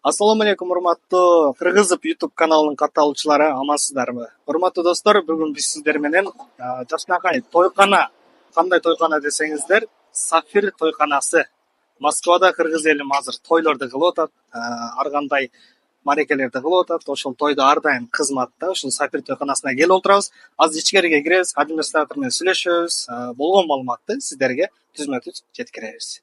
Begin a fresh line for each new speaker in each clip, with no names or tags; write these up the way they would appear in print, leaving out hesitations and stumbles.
Assalamu alaikum, урматтуу Кыргызып YouTube каналынын катталуучулары, амансыздарбы? Урматтуу достор, бүгүн биз сиздер менен жакшынакай тойкана, кандай тойкана десеңиздер, Сафир тойканасы. Москвада кыргыз элим азыр тойлорду кылып атат, ар кандай марекелерди кылып атат. Ошол тойдо ар дайым кызматта. Ушул Сафир тойканасына келип отурабыз. Азыр ичкериге киребиз, администратор менен сүйлөшөбүз, болгон маалыматты сиздерге түзмө түз жеткиребиз.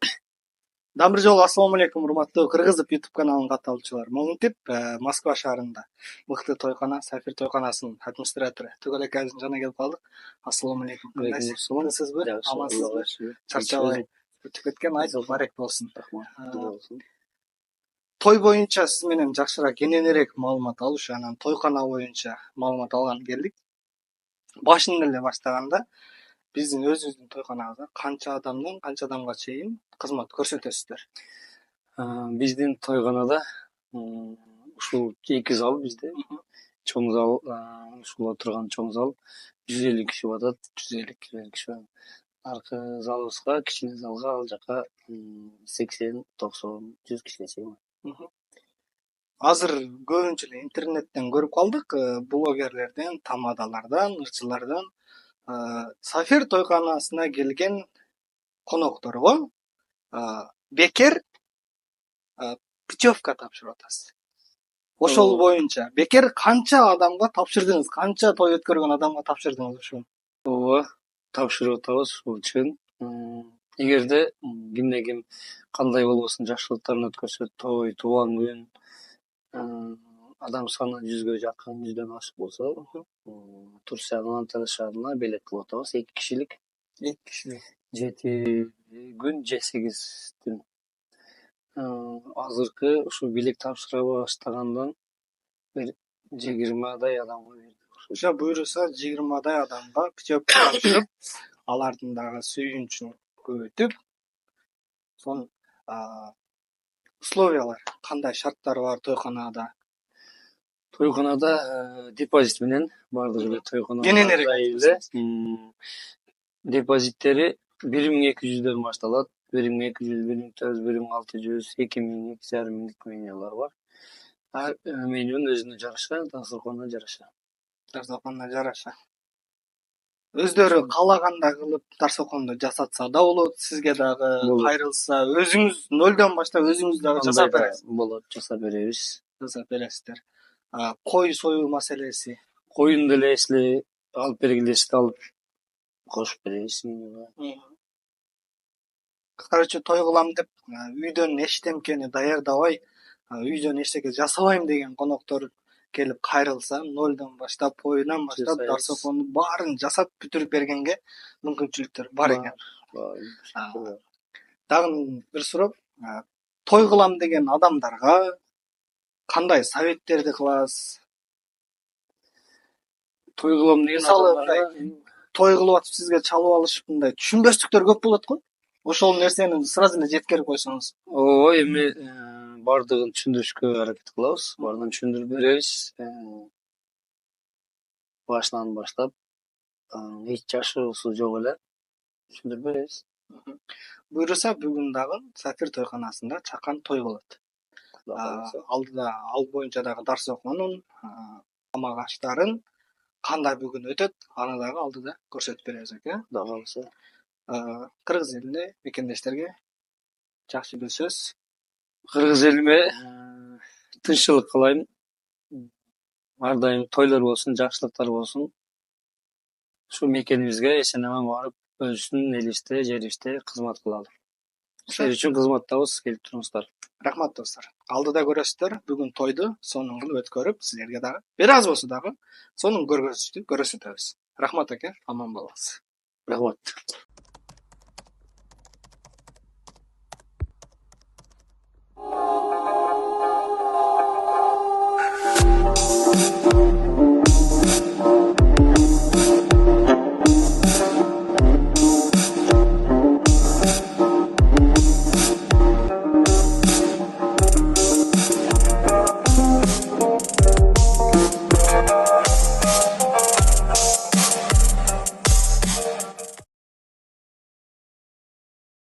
Дагы бир жолу ассаламу алейкум, урматтуу Кыргызып YouTube каналынын катталуучулары. Могинтип Москва шаарында мыкты тойкана, Сафир тойканасынын администратору Түгөл акебиздин жанына келип калдык. Ассаламу алейкум. Кандайсызбы? Амансызбы? Чарчабай өтүп кеткен ай барек болсун. Той боюнча сиз менен жакшыраак, кененирээк маалымат алыш, анан тойкана боюнча маалымат алган келдик. Башынан эле баштаганда биздин өзүбүздүн тойканабызда канча адамдан канча адамга чейин кызмат көрсөтөсүздөр?
Биздин тойканада ушул эки зал бизде. Чоң зал, ушул отурган чоң зал 150 киши батат, 150 киши. Аркы залыбызга, кичине залга, ал жака 80, 90, 100 кишиге чейин.
Азыр көбүнчө эле интернеттен көрүп калдык, блогерлерден, тамадалардан, ырчылардан Сафир тойканасына келген конокторго бекер путевка тапшырып атасыз. Ошол боюнча бекер канча адамга тапшырдыңыз? Канча той өткөргөн адамга тапшырдыңыз ушуну?
Ооба, тапшырып атабыз, бул чын. Эгерде кимде ким кандай болбосун жакшылыктарын өткөрсө, той, тубан күн, адам саны 100гө жакын, 100дөн ашык болсо, Турциянын Анталия шаарына билет кылып атабыз, 2 кишилик.
2 кишилик.
7 күн же 8 түн. Азыркы ушу билет тапшыра баштагандан бир 20дай адамга бердик.
Ошо буюрса 20дай адамга путевка тапшырып, алардын дагы сүйүнүчүн көбөйтүп, сонун условиялар, кандай шарттары бар тойканада?
Тойканада депозит менен бардыгы эле тойканада.
Кененирээк
эле депозиттери 1200дөн башталат. 1200, 1400, 1600, 2000, 2500 менюлар бар. Менюнун өзүнө жараша, дасторконуна жараша.
Дасторконуна жараша. Өздөрү каалагандай кылып дасторконду жасатса да болот, сизге дагы кайрылса, өзүңүз нөлдөн баштап өзүңүз дагы жасап бересиз.
Болот, жасап беребиз.
Жасап бересиздер. Кой союу маселеси?
Коюну деле эсили алып бергиле десе алып кошуп беребиз менюга.
Короче, той кылам деп үйдөн эчтемкени даярдабай, үйдөн эчтеке жасабайм деген коноктор келип кайрылса, нөлдөн баштап, коюнан баштап, дасторкондун баарын жасап бүтүрүп бергенге мүмкүнчүлүктөр бар экен. Дагы бир суроо, той кылам деген адамдарга кандай советтерди кыласыз?
Той кылам деген адамдарга
той кылып атып сизге чалып алышып мындай түшүнбөстүктөр көп болот го. Ошол нерсени сразу эле жеткирип койсоңуз.
Ооба, эми бардыгын түшүндүрүшкө аракет кылабыз, баарын түшүндүрүп беребиз. Башынан баштап эч жашыруусу жок эле түшүндүрүп беребиз.
Буюрса бүгүн дагы Сафир тойканасында чакан той болот. Алдыда ал боюнча дагы дасторконун, тамак аштарын кандай бүгүн өтөт, аны дагы алдыда көрсөтүп беребиз, оке?
Кудай кааласа.
Кыргыз элине, мекендештерге жакшы күнсөз.
Кыргыз элиме тынччылык каалайм. Ар дайым тойлор болсун, жакшылыктар болсун. Ушу мекенибизге эсен аман барып, өзүбүздүн элибизде, жерибизде кызмат кылалы. Ошол үчүн кызматтабыз, келип туруңуздар.
Рахмат достор. Алдыда көрөсүздөр, бүгүн тойду сонун кылып өткөрүп, силерге дагы бир аз болсо дагы сонун көрсөтөбүз. Рахмат, оке, аман болуңуз.
Рахмат.